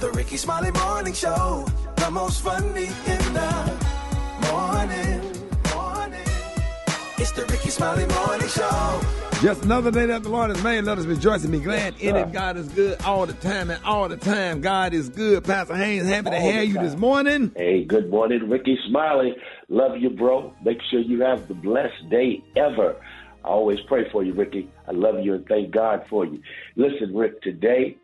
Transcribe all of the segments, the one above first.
The Rickey Smiley Morning Show, the most funny in the morning. It's the Rickey Smiley Morning Show. Just another day that the Lord has made. Let us rejoice and be glad in it. God is good all the time, and all the time God is good. Pastor Haynes, happy to have you this morning. Hey, good morning, Rickey Smiley. Love you, bro. Make sure you have the blessed day ever. I always pray for you, Rickey. I love you and thank God for you. Listen, Rick, today,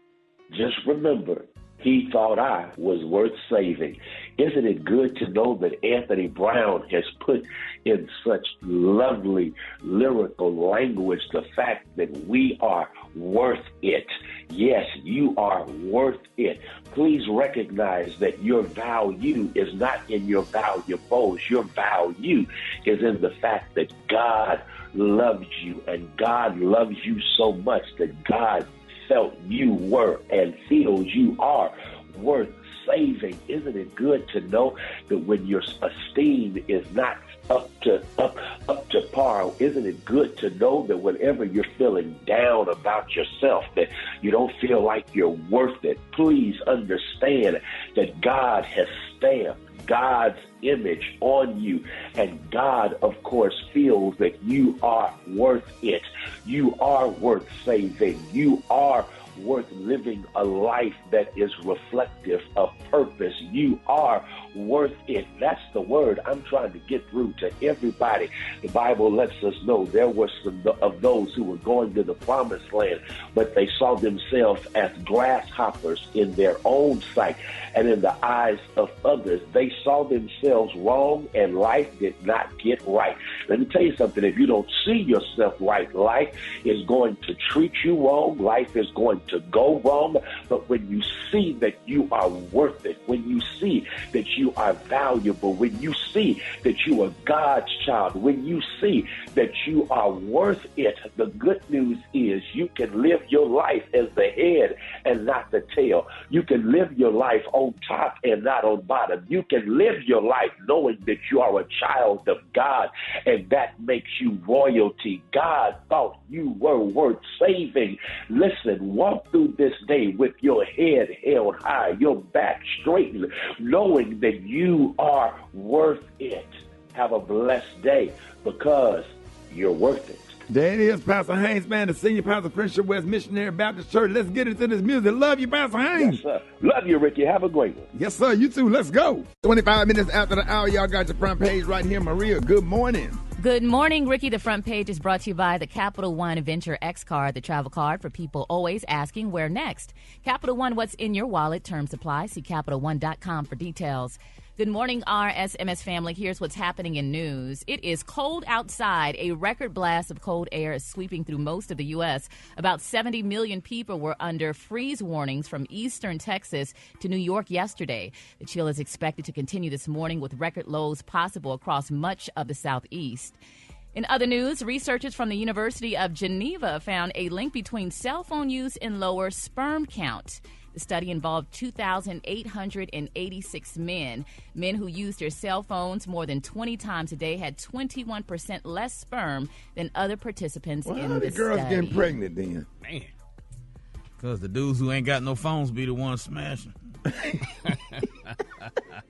just remember, he thought I was worth saving. Isn't it good to know that Anthony Brown has put in such lovely lyrical language the fact that we are worth it? Yes, you are worth it. Please recognize that your value is not in your valuables. Your value is in the fact that God loves you, and God loves you so much that God felt you were and feels you are worth saving. Isn't it good to know that when your esteem is not up to par? Isn't it good to know that whenever you're feeling down about yourself, that you don't feel like you're worth it? Please understand that God has stamped God's image on you, and God, of course, feels that you are worth it. You are worth saving. You are worth living a life that is reflective of purpose. You are worth it. That's the word I'm trying to get through to everybody. The Bible lets us know there were some of those who were going to the promised land, but they saw themselves as grasshoppers in their own sight, and in the eyes of others, they saw themselves wrong, and life did not get right. Let me tell you something. If you don't see yourself right, life is going to treat you wrong. Life is going to go wrong. But when you see that you are worth it, when you see that you are valuable, when you see that you are God's child, when you see that you are worth it, the good news is you can live your life as the head and not the tail. You can live your life on top and not on bottom. You can live your life knowing that you are a child of God, and that makes you royalty. God thought you were worth saving. Listen, walk through this day with your head held high, your back straightened, knowing that you are worth it. Have a blessed day because you're worth it. There it is, Pastor Haynes, man, the senior pastor, Friendship West Missionary Baptist Church. Let's get into this music. Love you, Pastor Haynes. Yes, sir. Love you, Rickey. Have a great one. Yes, sir. You too. Let's go. 25 minutes after the hour, y'all got your front page right here. Maria, good morning. Good morning, Rickey. The front page is brought to you by the Capital One Adventure X card, the travel card for people always asking where next. Capital One, what's in your wallet? Terms apply. See CapitalOne.com for details. Good morning, RSMS family. Here's what's happening in news. It is cold outside. A record blast of cold air is sweeping through most of the U.S. About 70 million people were under freeze warnings from eastern Texas to New York yesterday. The chill is expected to continue this morning with record lows possible across much of the southeast. In other news, researchers from the University of Geneva found a link between cell phone use and lower sperm count. The study involved 2,886 men. Men who used their cell phones more than 20 times a day had 21% less sperm than other participants in the study. Girls getting pregnant then? Man, because the dudes who ain't got no phones be the ones smashing. They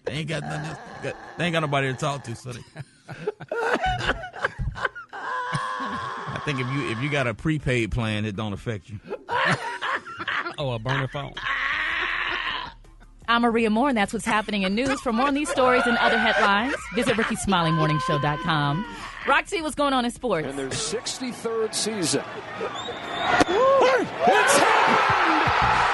ain't got nothing. They ain't got nobody to talk to, so they. I think if you got a prepaid plan, it don't affect you. Oh, a burner phone. I'm Maria Moore, and that's what's happening in news. For more on these stories and other headlines, visit RickeySmileyMorningShow.com. Roxy, what's going on in sports? In their 63rd season. It's happened!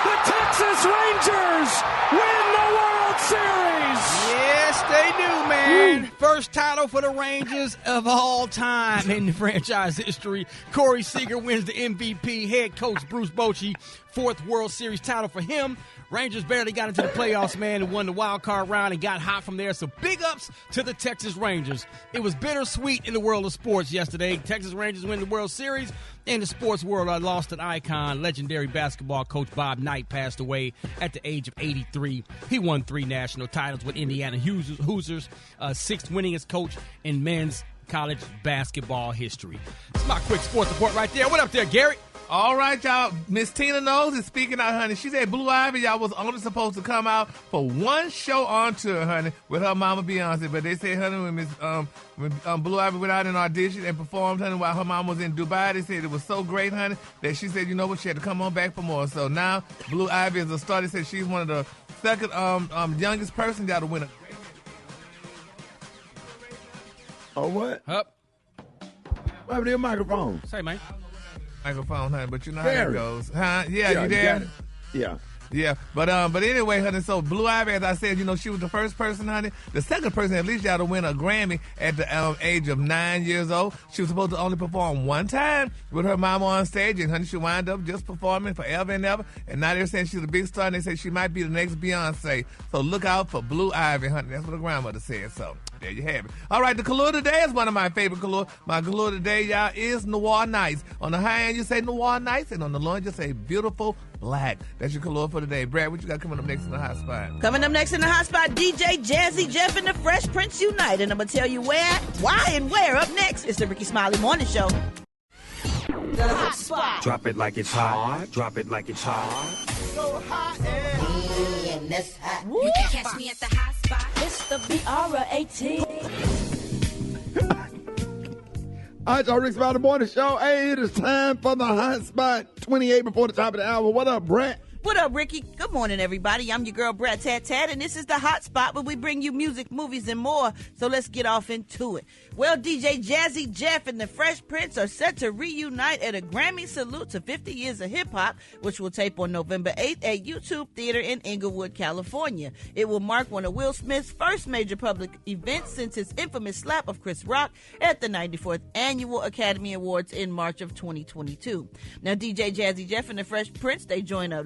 The Texas Rangers win the World Series! Yes, they do, man. First title for the Rangers of all time in the franchise history. Corey Seager wins the MVP. Head coach Bruce Bochy, fourth World Series title for him. Rangers barely got into the playoffs, man, and won the wild card round and got hot from there. So big ups to the Texas Rangers. It was bittersweet in the world of sports yesterday. Texas Rangers win the World Series. In the sports world, I lost an icon. Legendary basketball coach Bob Knight passed away at the age of 83. He won 3 national titles with Indiana Hoosiers, 6th winningest coach in men's college basketball history. That's my quick sports report right there. What up there, Gary? All right, y'all. Miss Tina Knowles is speaking out, honey. She said Blue Ivy, y'all, was only supposed to come out for one show on tour, honey, with her mama Beyonce. But they said, honey, when Blue Ivy went out and auditioned and performed, honey, while her mom was in Dubai, they said it was so great, honey, that she said, you know what, she had to come on back for more. So now Blue Ivy is a star. They said she's one of the second youngest person y'all to win a. Oh, what? Up. What happened to your microphone? Say, man. Microphone, honey, but you know how it goes. Huh? Yeah, you got there? it. Yeah. Yeah, but anyway, honey, so Blue Ivy, as I said, you know, she was the first person, honey, the second person at least y'all to win a Grammy at the age of 9 years old. She was supposed to only perform one time with her mama on stage, and honey, she wound up just performing forever and ever, and now they're saying she's a big star, and they say she might be the next Beyonce. So look out for Blue Ivy, honey. That's what her grandmother said, so there you have it. All right, the color today is one of my favorite color. My color today, y'all, is Noir Nights. On the high end, you say Noir Nights, and on the low end, you say Beautiful Black. That's your color for today. Brad, what you got coming up next in the hot spot? Coming up next in the hot spot, DJ Jazzy Jeff and the Fresh Prince Unite. And I'm going to tell you where, why, and where. Up next, it's the Rickey Smiley Morning Show. The hot spot. Drop it like it's hot. Drop it like it's hot. So hot And that's hot. You can catch me at the hot spot. It's the BR18. All right, y'all, Rickey Smiley Morning Show. Hey, it is time for the hot spot. 28 before the top of the hour. What up, Brett? What up, Ricky? Good morning, everybody. I'm your girl, Brat Tat Tat, and this is the Hot Spot where we bring you music, movies, and more. So let's get off into it. Well, DJ Jazzy Jeff and the Fresh Prince are set to reunite at a Grammy salute to 50 years of hip-hop, which will tape on November 8th at YouTube Theater in Inglewood, California. It will mark one of Will Smith's first major public events since his infamous slap of Chris Rock at the 94th Annual Academy Awards in March of 2022. Now, DJ Jazzy Jeff and the Fresh Prince, they join a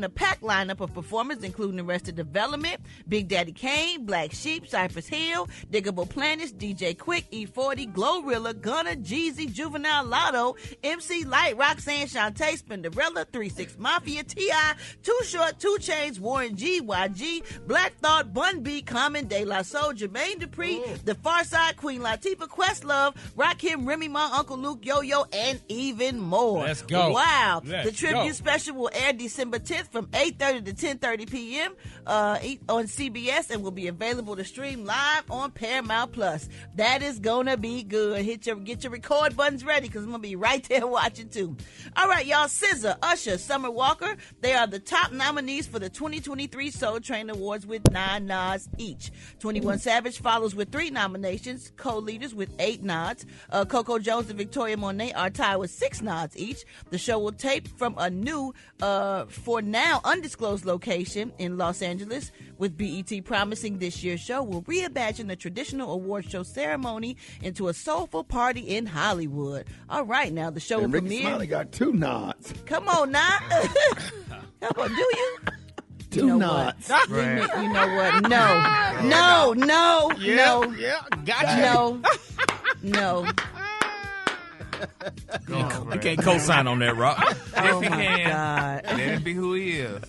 packed lineup of performers, including Arrested Development, Big Daddy Kane, Black Sheep, Cypress Hill, Diggable Planets, DJ Quick, E40, Glorilla, Gunna, Jeezy, Juvenile Lotto, MC Light, Roxanne Shante, Spinderella, 3-6 Mafia, T.I., Too Short, 2 Chainz, Warren G, YG, Black Thought, Bun B, Common, De La Soul, Jermaine Dupri, The Pharcyde, Queen Latifah, Questlove, Rakim, Remy Ma, Uncle Luke, Yo-Yo, and even more. Let's go. Wow. Let's the tribute go. special will air December 10th from 8:30 to 10:30 p.m. On CBS and will be available to stream live on Paramount Plus. That is gonna be good. Get your record buttons ready because I'm gonna be right there watching too. All right, y'all. SZA, Usher, Summer Walker, they are the top nominees for the 2023 Soul Train Awards with 9 nods each. 21 Savage follows with 3 nominations, co-leaders with 8 nods. Coco Jones and Victoria Monet are tied with 6 nods each. The show will tape from a new for now undisclosed location in Los Angeles, with BET promising this year's show will reimagine the traditional award show ceremony into a soulful party in Hollywood. All right, now the show will Rickey premiere. Smiley got 2 nods. Come on now. Come on, do you? 2 You know nods. what? You know what? No. Yeah, gotcha. No. You can't co-sign on that, Rock. Oh Yes, he my can. God. Let him be who he is.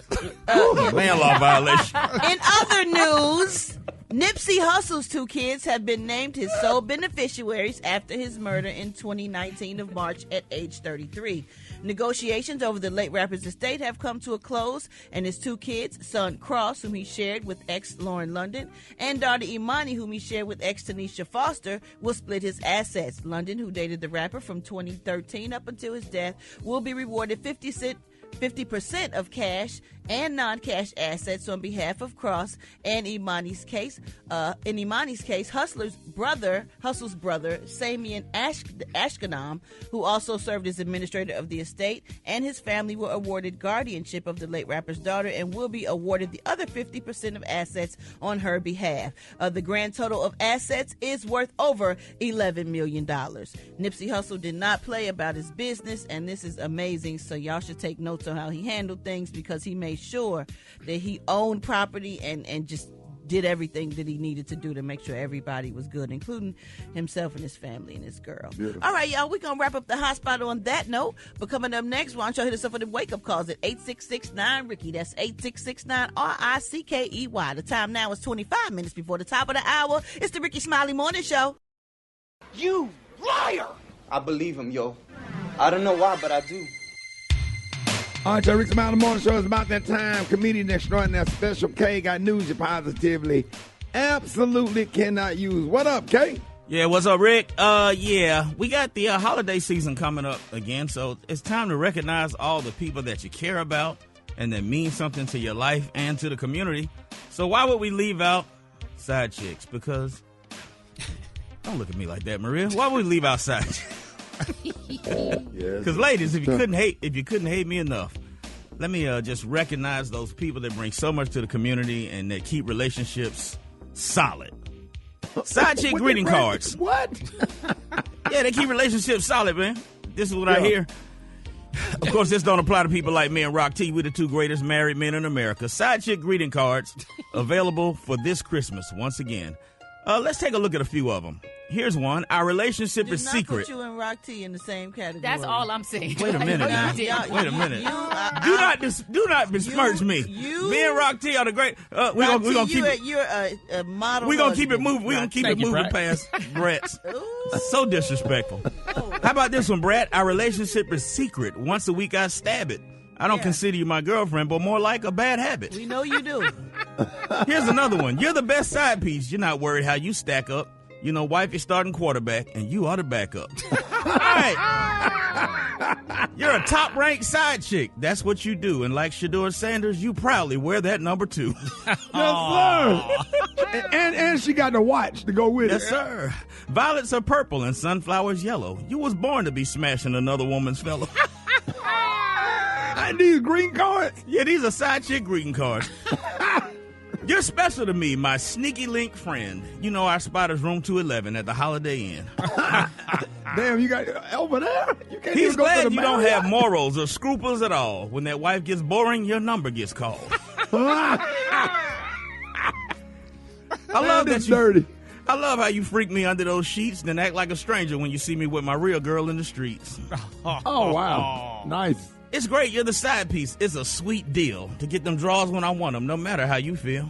Man law violation. In other news, Nipsey Hussle's 2 kids have been named his sole beneficiaries after his murder in 2019 of March at age 33. Negotiations over the late rapper's estate have come to a close, and his 2 kids, son Cross, whom he shared with ex Lauren London, and daughter Imani, whom he shared with ex Tanisha Foster, will split his assets. London, who dated the rapper from 2013 up until his death, will be rewarded 50% of cash and non-cash assets on behalf of Cross. And Imani's case, Hustle's brother, Samian Ashkanam, who also served as administrator of the estate, and his family were awarded guardianship of the late rapper's daughter and will be awarded the other 50% of assets on her behalf. The grand total of assets is worth over $11 million. Nipsey Hussle did not play about his business, and this is amazing, so y'all should take notes on how he handled things, because he made sure that he owned property and just did everything that he needed to do to make sure everybody was good, including himself and his family and his girl. Beautiful. All right, y'all, we're going to wrap up the hot spot on that note. But coming up next, why don't y'all hit us up for the wake-up calls at 866-9-RICKEY. That's 866-9-RICKEY. The time now is 25 minutes before the top of the hour. It's the Rickey Smiley Morning Show. You liar! I believe him, yo. I don't know why, but I do. All right, Rickey Smiley Morning Show is about that time. Comedian extraordinaire Special K got news you positively absolutely cannot use. What up, K? Yeah, what's up, Rick? Yeah, we got the holiday season coming up again, so it's time to recognize all the people that you care about and that mean something to your life and to the community. So why would we leave out side chicks? Because don't look at me like that, Maria. Why would we leave out side chicks? Because ladies, if you couldn't hate me enough, let me just recognize those people that bring so much to the community and that keep relationships solid. Side chick greeting cards. What? Yeah, they keep relationships solid, man. This is what I hear. Of course, this don't apply to people like me and Rock T. We're the two greatest married men in America. Side chick greeting cards available for this Christmas once again. Let's take a look at a few of them. Here's one. Our relationship is secret. Put you and Rock T in the same category. That's all I'm saying. Wait a minute now. Wait a minute. Do not besmirch me. Me and Rock T are the great. We're gonna keep it. You're a model. We're gonna keep it moving. We're gonna keep it moving past Brett's. So disrespectful. How about this one, Brett? Our relationship is secret. Once a week, I stab it. I don't consider you my girlfriend, but more like a bad habit. We know you do. Here's another one. You're the best side piece. You're not worried how you stack up. You know, wife is starting quarterback, and you are the backup. All right. You're a top-ranked side chick. That's what you do. And like Shador Sanders, you proudly wear that number 2. Yes, sir. and she got the watch to go with it. Yes, sir. Violets are purple and sunflowers yellow. You was born to be smashing another woman's fellow. And these green cards? Yeah, these are side chick greeting cards. You're special to me, my sneaky link friend. You know our spot is room 211 at the Holiday Inn. Damn, you got over there? You can't He's even go to glad the you don't Marriott? have morals or scruples at all. When that wife gets boring, your number gets called. I love that you dirty. I love how you freak me under those sheets, then act like a stranger when you see me with my real girl in the streets. Oh, wow. Nice. It's great. You're the side piece. It's a sweet deal to get them draws when I want them, no matter how you feel.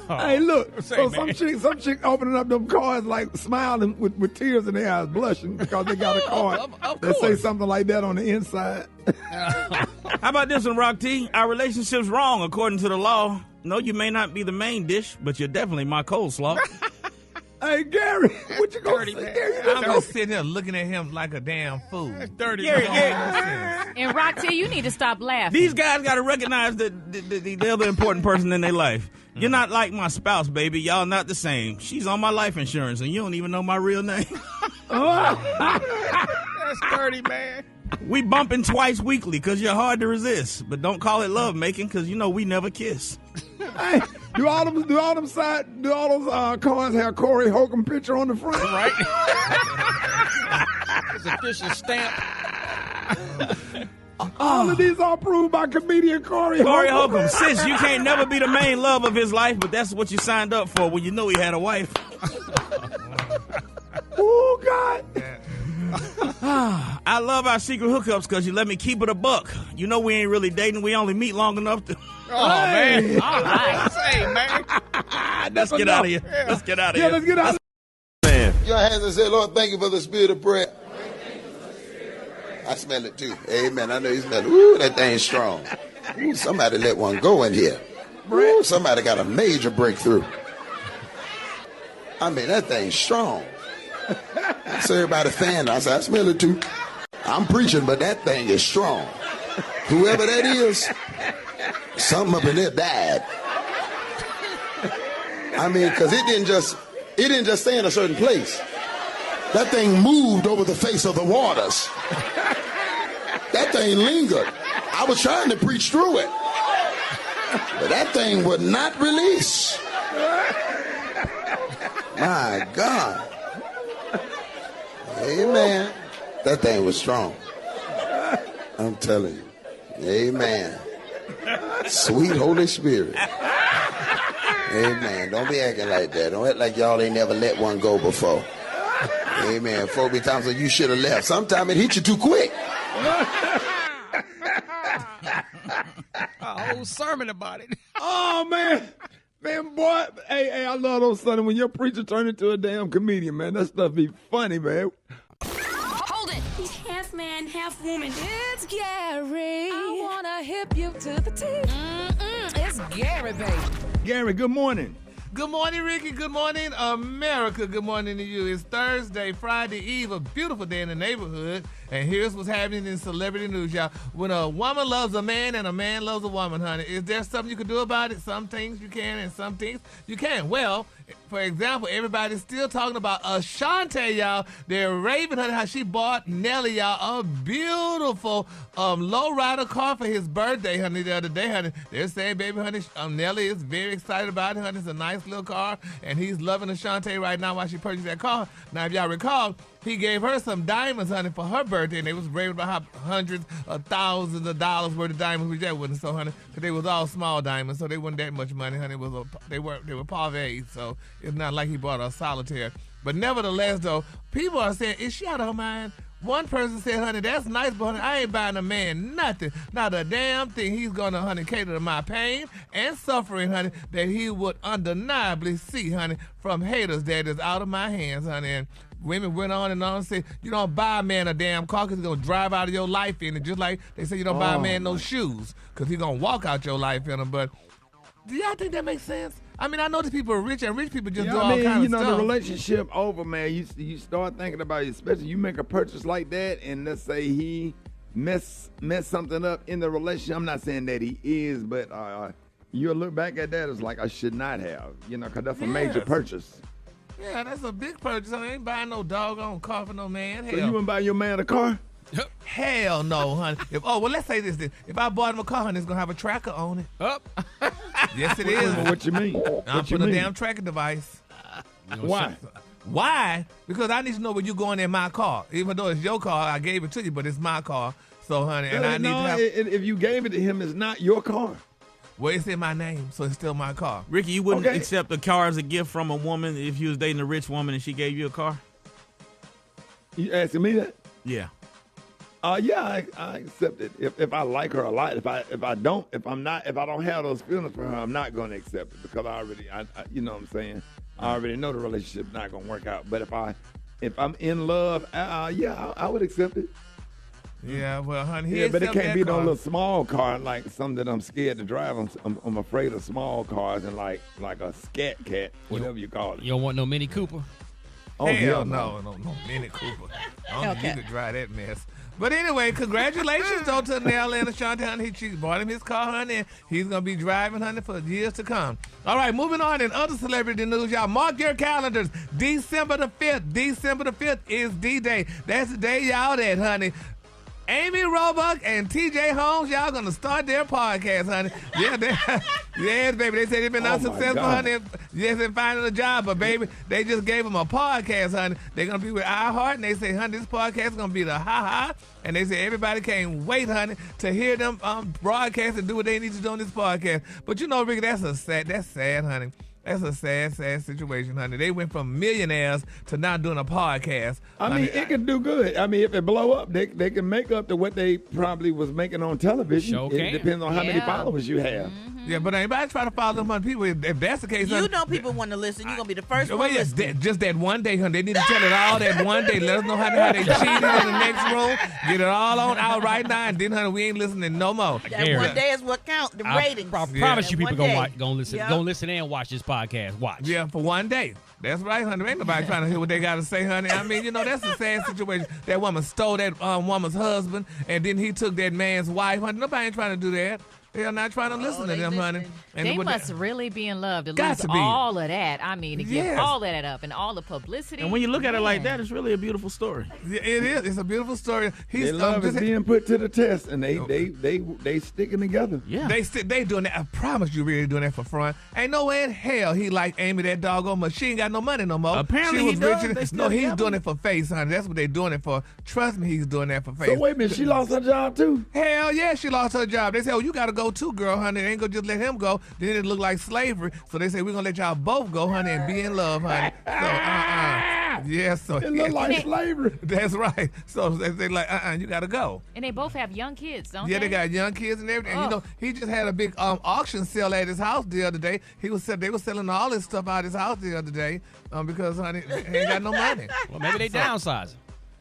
Hey, look. So some chick opening up them cards like smiling with tears in their eyes, blushing because they got a card that say something like that on the inside. How about this one, Rock T? Our relationship's wrong according to the law. No, you may not be the main dish, but you're definitely my coleslaw. Hey, Gary, what you gonna say? Gary, I'm just sitting here looking at him like a damn fool. That's dirty. Gary, And Rock T, you need to stop laughing. These guys got to recognize that they're the important person in their life. You're not like my spouse, baby. Y'all not the same. She's on my life insurance, and you don't even know my real name. That's dirty, man. We bumping twice weekly because you're hard to resist. But don't call it love making because you know we never kiss. Hey, do all those cards have Corey Holcomb picture on the front? Right. It's a official stamp. All of these are approved by comedian Corey Holcomb. Sis, you can't never be the main love of his life, but that's what you signed up for when you knew he had a wife. Oh, God. I love our secret hookups because you let me keep it a buck. You know we ain't really dating. We only meet long enough to... Oh, man. All right. Hey, man. Let's get out of here. Yeah. Let's get out of Yeah, here. let's get out of Put your hands and say, Lord, thank you for the spirit of prayer. I smell it too. Amen. I know you smell it. Ooh, that thing's strong. Ooh, somebody let one go in here. Ooh, somebody got a major breakthrough. I mean, that thing's strong. So everybody fan. I said, I smell it too. I'm preaching, but that thing is strong. Whoever that is, something up in there died. I mean, because it didn't just stay in a certain place. That thing moved over the face of the waters. That thing lingered. I was trying to preach through it, but that thing would not release. My God. Amen. That thing was strong. I'm telling you. Amen. Sweet Holy Spirit. Amen. Don't be acting like that. Don't act like y'all ain't never let one go before. Amen. 40 times you should have left. Sometimes it hit you too quick. A whole sermon about it. Oh, man. Man, boy. Hey, I love those Sundays when your preacher turned into a damn comedian, man. That stuff be funny, man. Hold it. You can't half man, half woman. It's Gary. I wanna hip you to the tease. It's Gary, baby. Gary, good morning. Good morning, Ricky. Good morning, America. Good morning to you. It's Thursday, Friday Eve, a beautiful day in the neighborhood. And here's what's happening in celebrity news, y'all. When a woman loves a man and a man loves a woman, honey, is there something you can do about it? Some things you can and some things you can't. Well, for example, everybody's still talking about Ashanti, y'all. They're raving, honey, how she bought Nelly, y'all, a beautiful lowrider car for his birthday, honey, the other day, honey. They're saying, baby, honey, Nelly is very excited about it, honey. It's a nice little car, and he's loving Ashanti right now while she purchased that car. Now, if y'all recall, he gave her some diamonds, honey, for her birthday, and they was raving about how hundreds of thousands of dollars worth of diamonds, which that wasn't so, honey, because they was all small diamonds, so they wasn't that much money, honey. They were pavés, so it's not like he bought a solitaire. But nevertheless, though, people are saying, is she out of her mind? One person said, honey, that's nice, but honey, I ain't buying a man nothing. Not a damn thing. He's going to, honey, cater to my pain and suffering, honey, that he would undeniably see, honey, from haters that is out of my hands, honey. And women went on and said, you don't buy a man a damn car because he's going to drive out of your life in it. Just like they say you don't buy a man no shoes because he's going to walk out your life in them. But do y'all think that makes sense? I mean, I know that people are rich, and rich people just do all kinds of stuff. The relationship over, man. You start thinking about it, especially you make a purchase like that, and let's say he mess something up in the relationship. I'm not saying that he is, but you'll look back at that as like, I should not have, because that's a major purchase. Yeah, that's a big purchase. I ain't buying no doggone car for no man. So you wouldn't buy your man a car? Hell no, honey. Let's say this then. If I bought him a car, honey, it's going to have a tracker on it. Yes, it is. What you mean? I'm putting a damn tracking device. Why? Why? Because I need to know where you're going in my car. Even though it's your car, I gave it to you, but it's my car. So, honey, and I need to have... If you gave it to him, it's not your car. Well, it's in my name, so it's still my car. Ricky, you wouldn't accept a car as a gift from a woman if you was dating a rich woman and she gave you a car? You asking me that? Yeah. Yeah, I accept it if I like her a lot. If I don't have those feelings for her, I'm not going to accept it because I you know what I'm saying. I already know the relationship's not going to work out. But if I'm in love, I would accept it. Yeah, well, honey, but it can't be no little small car like something that I'm scared to drive. I'm afraid of small cars and like a scat cat, whatever you call it. You don't want no Mini Cooper? Oh, hell no Mini Cooper. I don't think you could drive that mess. But anyway, congratulations though to Nell and Ashanti, honey. She bought him his car, honey, and he's going to be driving, honey, for years to come. All right, moving on in other celebrity news, y'all. Mark your calendars. December the 5th is D-Day. That's the day y'all that, honey. Amy Roebuck and TJ Holmes, y'all gonna start their podcast, honey. Yes, baby. They said they've been unsuccessful, honey. Yes, in finding a job, but baby, they just gave them a podcast, honey. They're gonna be with iHeart, and they say, honey, this podcast is gonna be the ha-ha. And they say everybody can't wait, honey, to hear them broadcast and do what they need to do on this podcast. But you know, Ricky, that's sad, honey. That's a sad situation, honey. They went from millionaires to not doing a podcast. I mean, it can do good. I mean, if it blow up, they can make up to what they probably was making on television. It depends on how many followers you have. Mm-hmm. Yeah, but anybody try to follow them on people. If that's the case, you know people want to listen. You're going to be the first one listening. Just that one day, honey. They need to tell it all that one day. Let us know how they cheated in the next room. Get it all on out right now. And then, honey, we ain't listening no more. That one day is what counts, the ratings. I promise you people going to listen. Yep. Go listen and watch this podcast. Watch. Yeah, for one day. That's right, honey. Ain't nobody trying to hear what they got to say, honey. I mean, that's a sad situation. That woman stole that woman's husband, and then he took that man's wife, honey. Nobody ain't trying to do that. They're not trying to listen to them, honey. And they must really be in love to lose all of that. I mean, to give all of that up and all the publicity. And when you look at it like that, it's really a beautiful story. Yeah, it is. It's a beautiful story. Their love is being put to the test, and they sticking together. Yeah, they doing that. I promise you, really doing that for fun. Ain't no way in hell he like Amy that doggone much. She ain't got no money no more. Apparently he does. No, he's doing it for face, honey. That's what they doing it for. Trust me, he's doing that for face. So wait a minute, she lost her job too? Hell yeah, she lost her job. They said, you got to go too, girl, honey. They ain't gonna just let him go. Then it look like slavery. So they say we're gonna let y'all both go, honey, and be in love, honey. So yes, so it look like slavery. That's right. So they like you gotta go. And they both have young kids, don't they? Yeah, they got young kids and everything. And, he just had a big auction sale at his house the other day. They were selling all his stuff out of his house the other day because honey, he ain't got no money. Well, maybe they downsizing.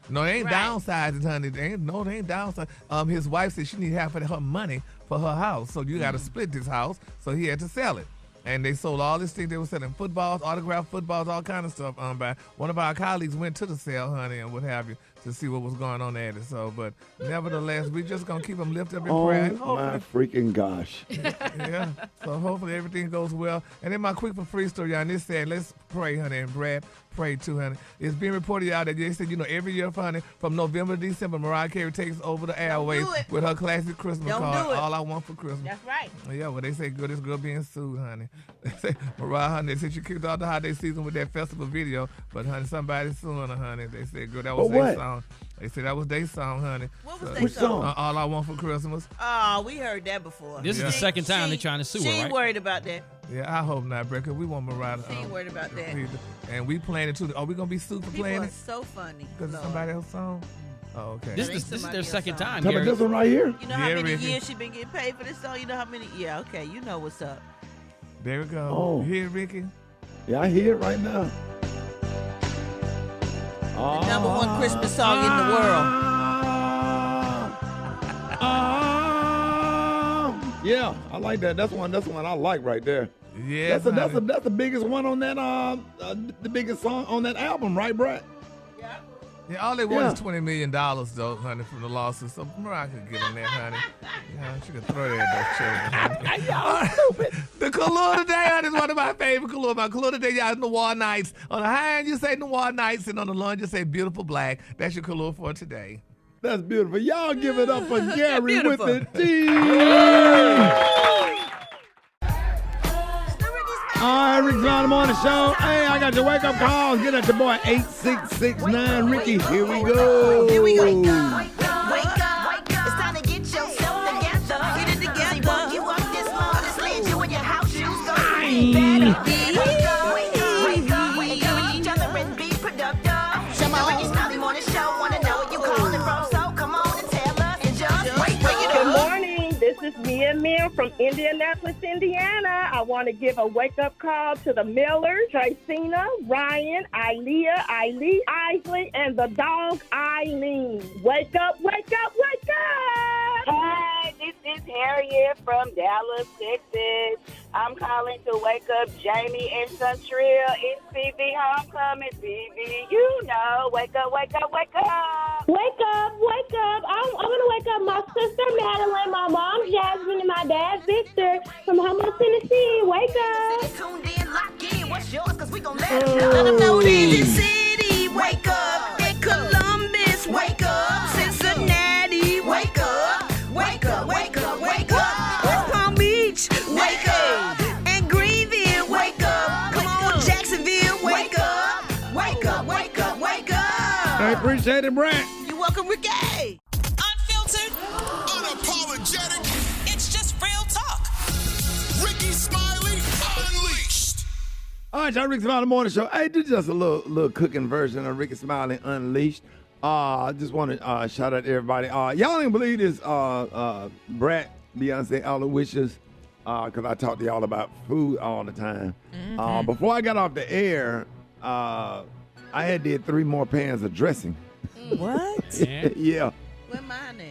No, they ain't Right. downsizing, honey. They ain't downsizing. His wife said she need half of her money for her house, so you got to split this house. So he had to sell it. And they sold all this thing. They were selling footballs, autographed footballs, all kind of stuff. By one of our colleagues went to the sale, honey, and what have you, to see what was going on at it. So, but nevertheless, we just gonna keep them lifted up in prayer. And Oh my freaking gosh! yeah. So hopefully everything goes well. And then my quick for free story, y'all. And this said, let's pray, honey, and Brad pray too, honey. It's being reported out that they said, every year, honey, from November to December, Mariah Carey takes over the airways with her classic Christmas Don't card, do it. All I Want for Christmas. That's right. Yeah, well, they say this girl being sued, honey. They say, Mariah, honey, they said she kicked off the holiday season with that festival video, but, honey, somebody's suing her, honey. They said, girl, that was their song. They said that was their song, honey. What was their song? All I Want for Christmas. Oh, we heard that before. This is the second time they're trying to sue her, She right? ain't worried about that. Yeah, I hope not, Brett, because we want Mariah to. She ain't worried about that. And we playing it too. Are we going to be sued for People playing are it? so funny. Because it's somebody else's song? Oh, okay. This is their second time, Tell me Gary. this one right here. You know how many Ricky. years she been getting paid for this song? You know how many? Yeah, okay. You know what's up. There we go. Oh. You hear it, Ricky? Yeah, I hear it right now. The number one Christmas song in the world. Yeah, I like that. That's one I like right there. Yeah, That's the biggest one on that the biggest song on that album, right, Brad? Yeah, all they want is $20 million, though, honey, from the lawsuit. So Mariah could give them that, honey. Yeah, she could throw that at those children. Y'all stupid. The Kahlua today, honey, is one of my favorite Kahlua. My Kahlua today, y'all, is Noir Nights. On the high end, you say Noir Nights, and on the low end, you say Beautiful Black. That's your Kahlua for today. That's beautiful. Y'all give it up for Gary with the tease. All right, Rickey Smiley Morning Show. Hey, I got your wake-up calls. Get at your boy 8669 Ricky. Here we go. Here we go. Wake up. It's time to get yourself together. Get it together. They woke you up this morning, slid you in your house shoes. Go better be. Wake up. Encourage each other and be productive. The Rickey Smiley Morning Show. Wanna know where you calling from? So come on and tell us and just wake it Good up. morning. This is Mia from Indianapolis, Indiana. I want to give a wake-up call to the Millers, Tracina, Ryan, Ilea, Isley, and the dog Eileen. Wake up, wake up, wake up! Hi, this is Harriet from Dallas, Texas. I'm calling to wake up Jamie and Suntrill. It's PV Homecoming, PV. You know, wake up, wake up, wake up. Wake up, wake up. I'm going to wake up my sister, Madeline, my mom, Jasmine, and my dad, Victor, from Humboldt, Tennessee. Wake up. Tuned in, lock in. What's yours? Cause we gon' let them know. Kansas City, wake up. In Columbus, wake up. Cincinnati, wake up. Wake up, wake up, wake up. West Palm Beach, wake up. And Greenville, wake up. Come on, Jacksonville, wake up. Wake up, wake up, wake up. I appreciate it, Brad. You're welcome, Ricky. Unfiltered, unapologetic. It's just real talk. Rickey Smiley Unleashed. All right, y'all, Rickey Smiley Morning Show. Hey, this is just a little cooking version of Rickey Smiley Unleashed. I just want to shout out to everybody. Y'all ain't believe this, Brad, Beyonce, all the wishes, because I talk to y'all about food all the time. Before I got off the air, I had did 3 more pans of dressing. What? Yeah. Where mine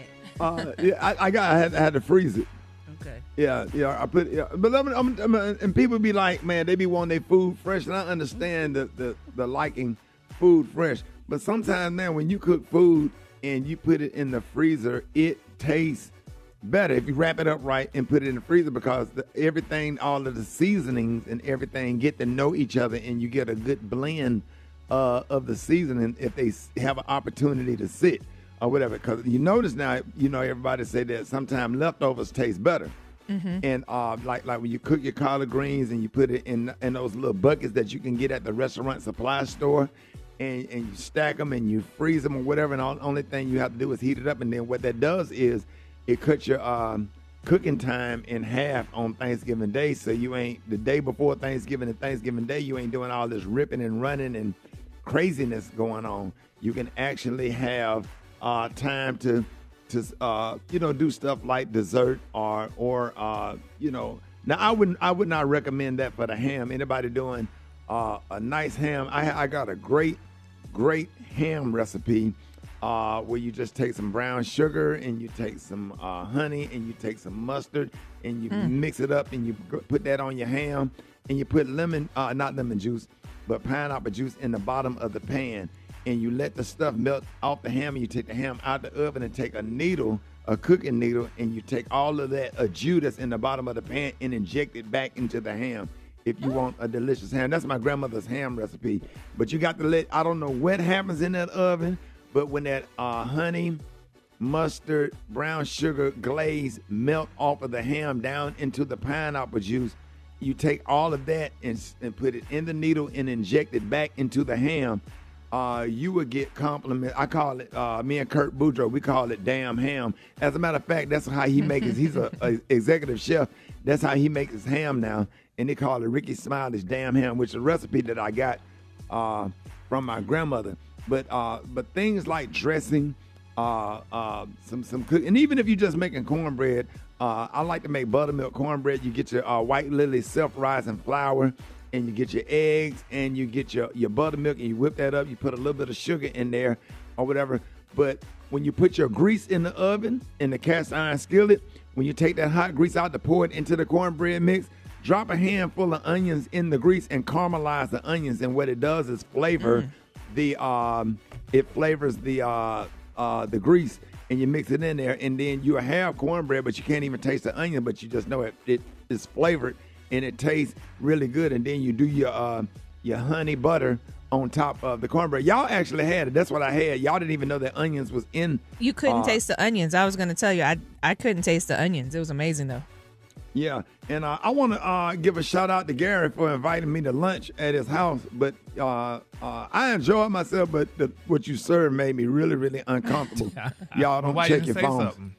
at? Yeah, I had to freeze it. Okay. Yeah, I put. Yeah, but and people be like, man, they be wanting their food fresh, and I understand the liking food fresh. But sometimes, man, when you cook food and you put it in the freezer, it tastes better if you wrap it up right and put it in the freezer, because everything, all of the seasonings and everything get to know each other, and you get a good blend of the seasoning if they have an opportunity to sit or whatever. Because you notice now, everybody say that sometimes leftovers taste better. And like when you cook your collard greens and you put it in those little buckets that you can get at the restaurant supply store, and you stack them and you freeze them or whatever, and the only thing you have to do is heat it up. And then what that does is it cuts your cooking time in half on Thanksgiving Day. So you ain't, the day before Thanksgiving and Thanksgiving Day, you ain't doing all this ripping and running and craziness going on. You can actually have time to do stuff like dessert or now I would not recommend that for the ham. Anybody doing a nice ham, I got a great ham recipe where you just take some brown sugar and you take some honey and you take some mustard and you mix it up and you put that on your ham and you put not lemon juice, but pineapple juice in the bottom of the pan, and you let the stuff melt off the ham, and you take the ham out the oven and take a cooking needle, and you take all of that jus that's in the bottom of the pan and inject it back into the ham. If you want a delicious ham. That's my grandmother's ham recipe. But you got to I don't know what happens in that oven, but when that honey, mustard, brown sugar glaze melt off of the ham down into the pineapple juice, you take all of that and put it in the needle and inject it back into the ham. You would get compliment. I call it, me and Kurt Boudreaux, we call it damn ham. As a matter of fact, that's how he makes it. He's a executive chef. That's how he makes his ham now. And they call it Rickey Smiley's damn ham, which is a recipe that I got from my grandmother. But things like dressing, some cook, and even if you're just making cornbread, I like to make buttermilk cornbread. You get your White Lily self-rising flour, and you get your eggs, and you get your buttermilk, and you whip that up. You put a little bit of sugar in there or whatever. But when you put your grease in the oven, in the cast iron skillet, when you take that hot grease out to pour it into the cornbread mix, drop a handful of onions in the grease and caramelize the onions. And what it does is flavors the grease, and you mix it in there, and then you have cornbread, but you can't even taste the onion, but you just know it is flavored and it tastes really good. And then you do your honey butter on top of the cornbread. Y'all actually had it. That's what I had. Y'all didn't even know that onions was in. You couldn't taste the onions. I was going to tell you, I couldn't taste the onions. It was amazing though. Yeah, and I want to give a shout out to Gary for inviting me to lunch at his house. But I enjoyed myself, but what you served made me really, really uncomfortable. Y'all don't check your phones. Something?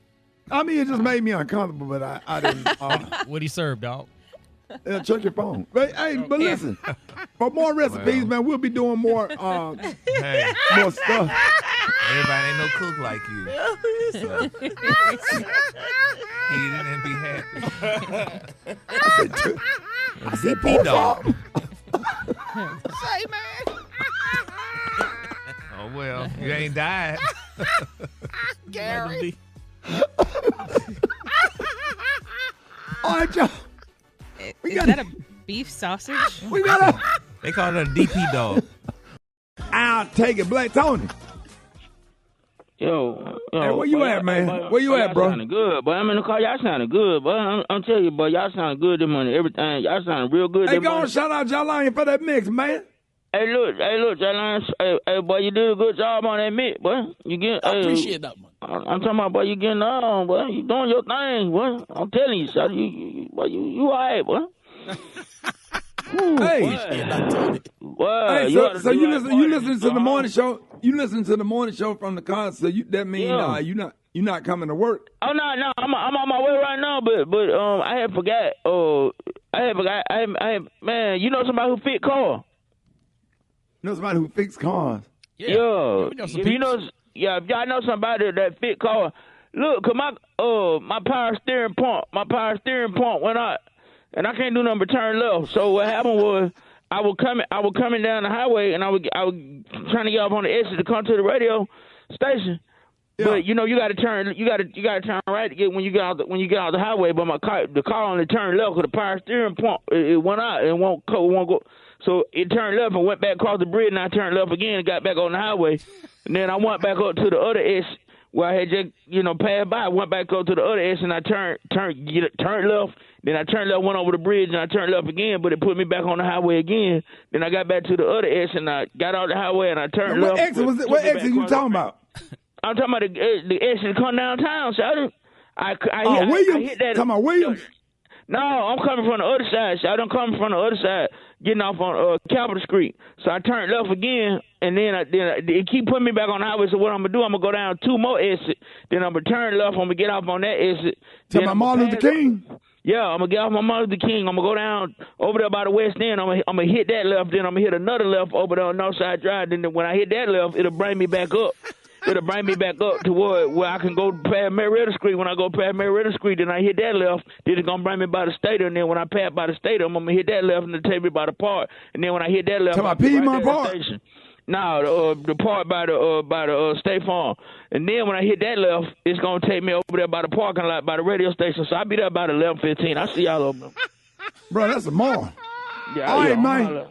I mean, it just made me uncomfortable, but I didn't. What'd he serve, dog? Check your phone. But listen, for more recipes, man, we'll be doing more more stuff. Everybody ain't no cook like you. So. Eat it and be happy. I said, dog. Say, man. Oh, well, you ain't died. Gary. All right, y'all. Is that a beef sausage? They call it a DP dog. I'll take it, Black Tony. Yo, hey, where you at, man? Where you at, bro? Y'all sounding good, but I'm in the car. Y'all sounding good, but I'm telling you, boy, y'all sounding good this morning. Everything, y'all sounding real good. Hey, go on, shout out Jalain for that mix, man. Hey, look, Jalain. Hey, boy, you did a good job on that mix, boy. You get. I appreciate that, man. I'm talking about, boy, you getting on, boy. You doing your thing, boy. I'm telling you, son. You all right, boy. Hey, well, hey, so you listen to the morning show. You listen to the morning show from the car. So that means you're not coming to work. Oh no, I'm on my way right now. But I had forgot. Man, you know somebody who fit cars? Know somebody who fix cars? Yeah. If y'all know somebody that fit cars. Look, 'cause my power steering pump went out. And I can't do nothing but turn left. So what happened was I was coming down the highway, and I was trying to get up on the exit to come to the radio station. Yeah. But you got to turn right to get when you get out the highway. But the car only turned left because the power steering pump it went out and won't go. So it turned left and went back across the bridge, and I turned left again and got back on the highway. And then I went back up to the other exit where I had just passed by. I went back up to the other exit and I turned left. Then I turned left, went over the bridge, and I turned left again, but it put me back on the highway again. Then I got back to the other exit, and I got out the highway, and I turned left. What exit you talking about? I'm talking about the exit to come downtown, so I hit that. Talking about Williams? No, I'm coming from the other side, so I'm coming from the other side, getting off on Capitol Street. So I turned left again, and then it keep putting me back on the highway. So what I'm going to do, I'm going to go down 2 more exits. Then I'm going to turn left. I'm going to get off on that exit. Talking about Martin Luther King? Yeah, I'm going to get off my Martin Luther King. I'm going to go down over there by the West End. I'm going to hit that left. Then I'm going to hit another left over there on Northside Drive. Then when I hit that left, it'll bring me back up. It'll bring me back up to where I can go past Marietta Street. When I go past Marietta Street, then I hit that left. Then it's going to bring me by the stadium. And then when I pass by the stadium, I'm going to hit that left and it'll take me by the park. And then when I hit that left, Piedmont Park. No, the part by the State Farm. And then when I hit that left, it's gonna take me over there by the parking lot by the radio station. So I'll be there about 11:15. I see y'all over there. Bro, that's a mall. Yeah, All right, yeah, man.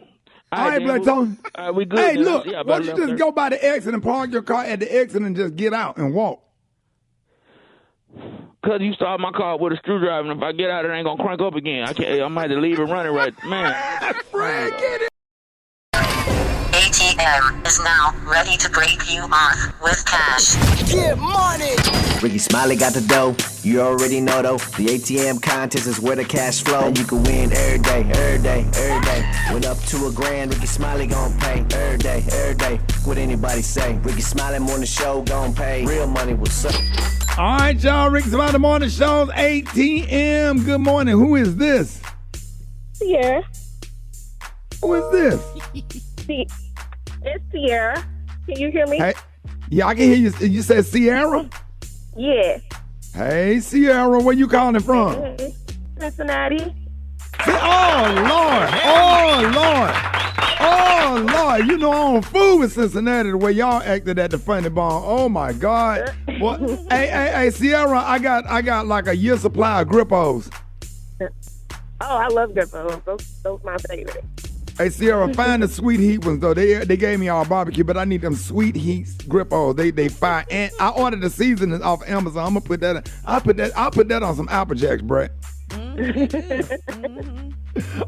All right, Black Tony. We good. Hey, then. look, Yeah, why don't you just go by the exit and park your car at the exit and just get out and walk? Cause you start my car with a screwdriver, and if I get out, it ain't gonna crank up again. I might have to leave it running right, man. Fred, get it. ATM is now ready to break you off with cash. Get money. Rickey Smiley got the dough. You already know though. The ATM contest is where the cash flow. And you can win every day, every day, every day. Went up to $1,000. Rickey Smiley gon' pay every day, every day. What anybody say? Rickey Smiley Morning Show gon' pay. Real money, what's up? All right, y'all. Rickey Smiley Morning Show's ATM. Good morning. Who is this? Sierra. Who is this? It's Sierra. Can you hear me? Hey, yeah, I can hear you. You said Sierra? Yeah. Hey, Sierra, where you calling from? Cincinnati. Oh, Lord. Oh, Lord. Oh, Lord. You know I don't fool with Cincinnati the way y'all acted at the Funny Bone. Oh, my God. Well, hey, Sierra, I got like a year supply of Grippos. Oh, I love Grippos. Those my favorite. Hey, Sierra, find the sweet heat ones, though. They gave me all barbecue, but I need them sweet heat Grippos. They fire. And I ordered the seasoning off Amazon. I'm going to put that in. I'll put that on some Apple Jacks, Brett. All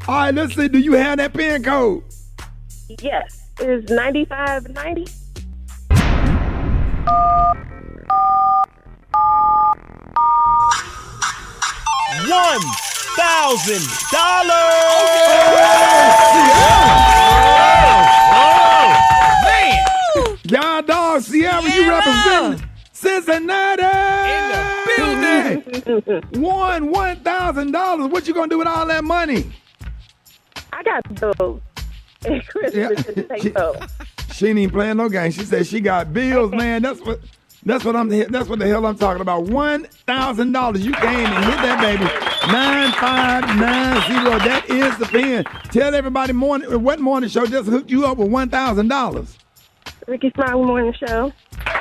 right, let's see. Do you have that pin code? Yes. It is 9590. Man! God dog, Sierra, you representing Cincinnati! In the building! Won $1,000. What you gonna do with all that money? I got those. And Christmas to take those. She ain't even playing no game. She said she got bills, man. That's what the hell I'm talking about. $1,000. You came and hit that baby. 9590. That is the pin. Tell everybody what morning show just hooked you up with $1,000. Rickey Smiley Morning Show.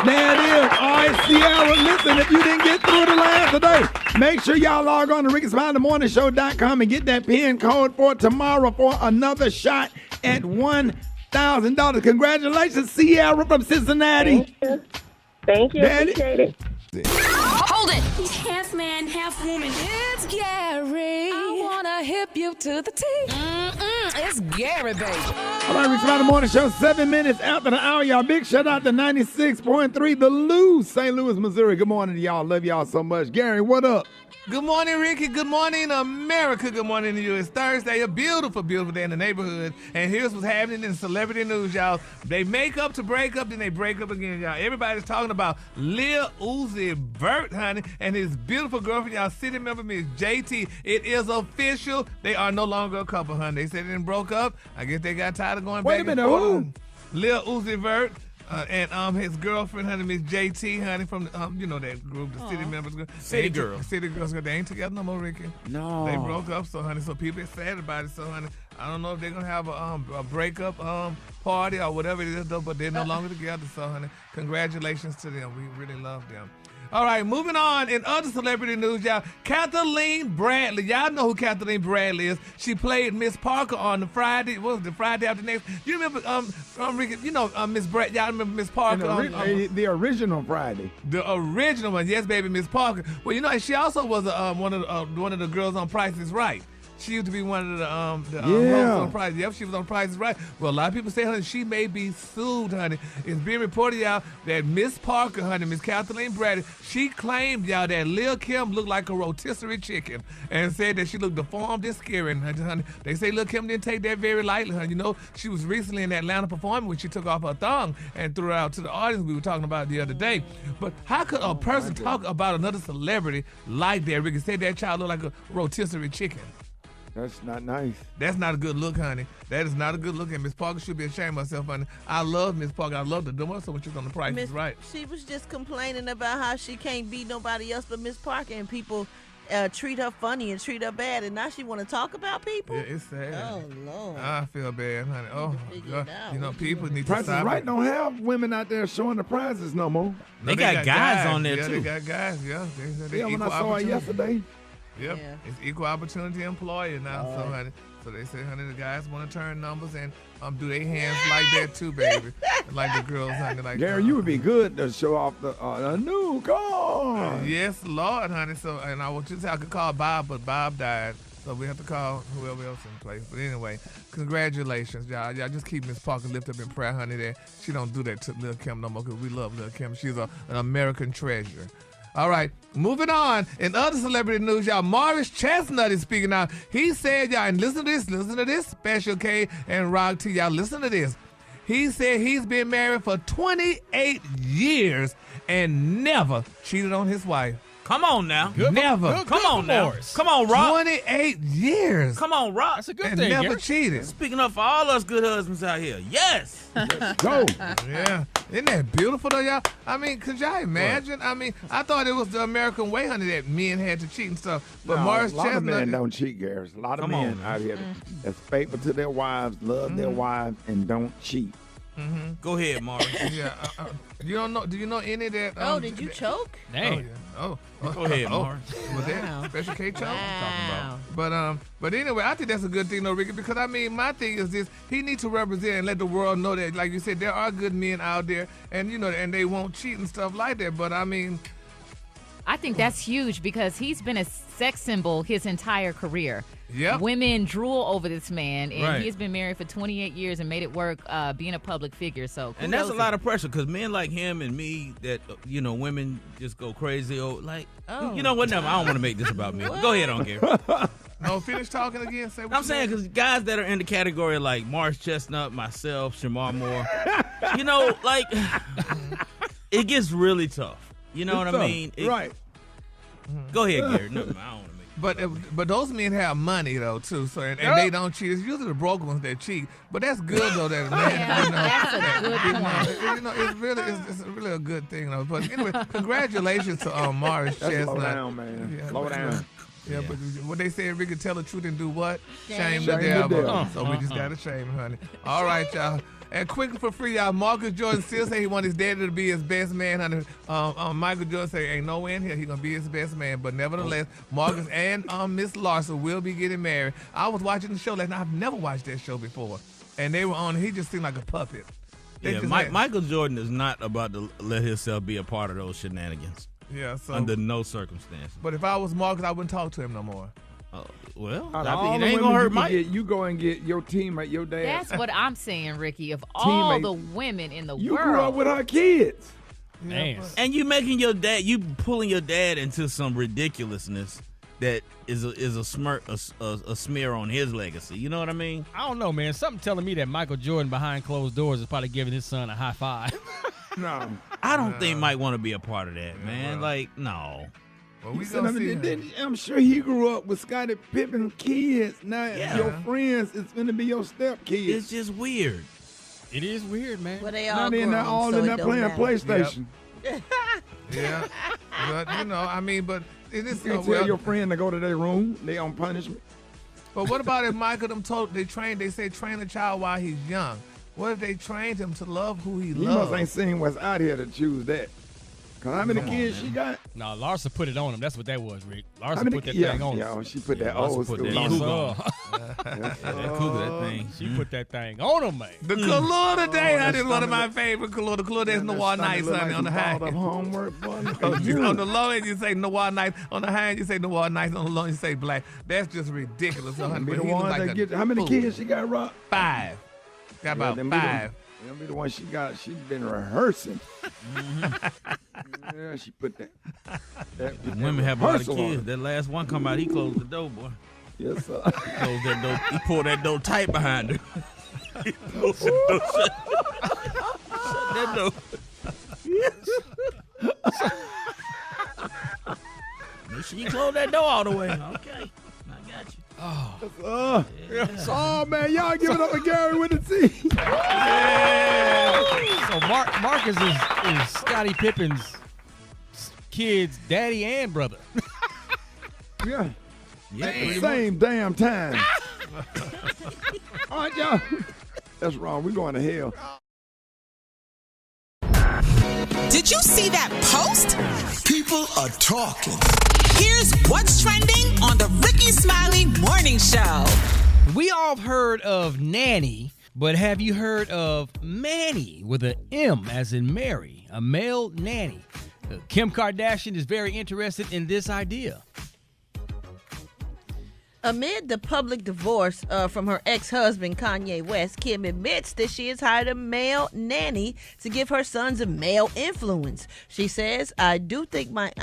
There it is. All right, Sierra, listen, if you didn't get through the line today, make sure y'all log on to RickeySmileyMorningShow.com and get that pin code for tomorrow for another shot at $1,000. Congratulations, Sierra from Cincinnati. Thank you. Daddy. Appreciate it. Hold it! Half man, half woman. It's Gary. I wanna hip you to the T. It's Gary, baby. All right, Rickey Smiley Morning Show, 7 minutes after the hour, y'all. Big shout out to 96.3 The Lou, St. Louis, Missouri. Good morning to y'all. Love y'all so much. Gary, what up? Good morning, Ricky. Good morning, America. Good morning to you. It's Thursday, a beautiful, beautiful day in the neighborhood. And here's what's happening in celebrity news, y'all. They make up to break up, then they break up again, y'all. Everybody's talking about Lil Uzi Vert, honey, and his beautiful girlfriend, y'all, city member, Miss JT. It is official. They are no longer a couple, honey. They said they didn't broke up. I guess they got tired of going back and forth. Who? Lil Uzi Vert. And his girlfriend, honey, Miss JT, honey, from that group, the City Members. City Girls. They ain't together no more, Ricky. No. They broke up, so honey, so people are sad about it. So honey, I don't know if they're gonna have a breakup party or whatever it is, though. But they're no longer together. So honey, congratulations to them. We really love them. All right, moving on. In other celebrity news, y'all, Kathleen Bradley. Y'all know who Kathleen Bradley is. She played Miss Parker on the Friday. What was it, Friday after next? You remember, Ricky, Miss Brad? Y'all remember Miss Parker? The original Friday. The original one, yes, baby, Miss Parker. Well, she also was one of the girls on Price is Right. She used to be one of the hosts on Price. Yep, she was on Price is Right. Well, a lot of people say, honey, she may be sued, honey. It's being reported, y'all, that Miss Parker, honey, Miss Kathleen Bradley, she claimed, y'all, that Lil Kim looked like a rotisserie chicken and said that she looked deformed and scary, honey. They say Lil Kim didn't take that very lightly, honey. She was recently in Atlanta performing when she took off her thong and threw it out to the audience we were talking about the other day. But how could a person talk about another celebrity like that, Ricky? Say that child looked like a rotisserie chicken. That's not nice. That's not a good look, honey. That is not a good look. And Miss Parker should be ashamed of herself, honey. I love Miss Parker. I love the doing so when she's on the Price is Right. She was just complaining about how she can't beat nobody else but Miss Parker, and people treat her funny and treat her bad, and now she want to talk about people? Yeah, it's sad. Oh, Lord. I feel bad, honey. Oh, God. You know, people need to Price is stop. Right don't have women out there showing the prizes no more. They got guys on there, yeah, too. They got guys, yeah. They When I saw it yesterday. Yep, it's equal opportunity employer now, so honey. So they say, honey, the guys want to turn numbers and do their hands like that too, baby. Like the girls, honey. Like Gary, you would be good to show off the new car. Yes, Lord, honey. So, and I was just I could call Bob, but Bob died. So we have to call whoever else in place. But anyway, congratulations, y'all. Y'all just keep Miss Parker lifted up in prayer, honey. That she don't do that to Lil' Kim no more because we love Lil' Kim. She's an American treasure. All right, moving on. In other celebrity news, y'all, Morris Chestnut is speaking out. He said, y'all, and listen to this, Special K and Rock T, y'all, listen to this. He said he's been married for 28 years and never cheated on his wife. Come on now. Never. Come on now. Come on, Rock. 28 years. Come on, Rock. That's a good and thing, never Gary. cheated. Speaking up for all us good husbands out here. Yes. Let's go. Yeah. Isn't that beautiful, though, y'all? I mean, could y'all imagine? I mean, I thought it was the American way, honey, that men had to cheat and stuff. But No, Morris a lot of Chestnut... men don't cheat, Gary. A lot of Come men on. out here that's faithful to their wives, love their wives, and don't cheat. Go ahead, Morris. Yeah. You don't know? Do you know any of that? Oh, did you choke? Dang. Oh. Go ahead, Morris. Was that Special K choke? I'm talking about. But anyway, I think that's a good thing, though, Ricky, because I mean, my thing is this: he needs to represent and let the world know that, like you said, there are good men out there, and you know, and they won't cheat and stuff like that. But I mean, I think that's huge because he's been a sex symbol his entire career. Yep. Women drool over this man, and Right. he's been married for 28 years and made it work being a public figure. So And that's a kudos. lot of pressure because men like him and me that, you know, women just go crazy. You know what? Never. I don't want to make this about me. Go ahead, on Gary. no, finish talking again. Say what I'm you saying said. because guys that are in the category like Morris Chestnut, myself, Shamar Moore, you know, like, it gets really tough. You know It's what I tough. mean? Right. Go ahead, Gary. No, I don't want to make But those men have money though too, so and they don't cheat. It's usually the broke ones that cheat. But that's good though. That man, Yeah, you know, that's a good point. you know, it's really a good thing though. But anyway, congratulations to Morris That's Chestnut. slow down, man. Yeah, Slow down. Yeah, but what they say, Ricky, tell the truth and do what? Shame the the devil. devil. So we just got to shame him, honey. All right, y'all. And quickly for free, y'all, Marcus Jordan still say he want his daddy to be his best man, honey. Michael Jordan say ain't no way in here he gonna be his best man. But nevertheless, Marcus and Miss Larson will be getting married. I was watching the show last night. I've never watched that show before. And they were on, he just seemed like a puppet. They Yeah, just Michael Jordan is not about to let himself be a part of those shenanigans. Yeah, so. Under no circumstances. But if I was Marcus, I wouldn't talk to him no more. Well, Out of I all mean, the it ain't women gonna you hurt can Mike. get, you go and get your teammate, your dad. That's what I'm saying, Ricky. Of all Teammate. the women in the You world, grew up with her kids. Man. And you making your dad, you pulling your dad into some ridiculousness that is a smear on his legacy. You know what I mean? I don't know, man. Something telling me that Michael Jordan behind closed doors is probably giving his son a high five. No. I don't think Mike want to be a part of that, man. Like, no. Well, we He said, gonna see. I'm sure he grew up with Scottie Pippen kids. Now Yeah. your friends is going to be your step kids. It's just weird. It is weird, man. Well, they Now all they grown, all so in it there don't playing matter. PlayStation. Yeah, but you know, I mean, but it is. You tell your friend to go to their room. They on punishment. But what about if Michael them told they say train a child while he's young? What if they trained him to love who he He must loves? ain't seen what's out here to choose that. Cause how many kids she got? No, Larsa put it on him. That's what that was, Rick. How Larsa many put that yeah, thing on him. yeah, she put that Larsa old put school that on. cougar Larsa. That cougar, that thing. She put that thing on him, man. The color today, honey, is one of my stomach- favorite color. The color that's Noir Nights, honey, on the high. Of homework, boy. Look Oh, at you- you. on the low end, you say Noir Nights. On the high end, you say Noir Nights. On the low end, you say black. That's just ridiculous, honey. Be But the he was one like that a get, how many fool. kids she got, Rob? 5. Got about them be the- 5. Them be the one she got. She been rehearsing. Yeah, she put that. And women have a lot of rehearsal on kids. it. that last one come out, he closed the door, boy. Yes, sir. He closed that door. He pulled that door tight behind her. He pulled the door shut that door. Make sure you close that door all the way. Okay, I got you. Oh man, y'all give it up to Gary with the T. So Marcus is Scottie Pippen's kid's daddy and brother. Yeah. Yeah, At the pretty same damn time. All right, y'all. That's wrong. We're going to hell. Did you see that post? People are talking. Here's what's trending on the Rickey Smiley Morning Show. We all have heard of nanny, but have you heard of Manny with an M as in Mary, a male nanny? Kim Kardashian is very interested in this idea. Amid the public divorce from her ex-husband, Kanye West, Kim admits that she has hired a male nanny to give her sons a male influence. She says, I do think my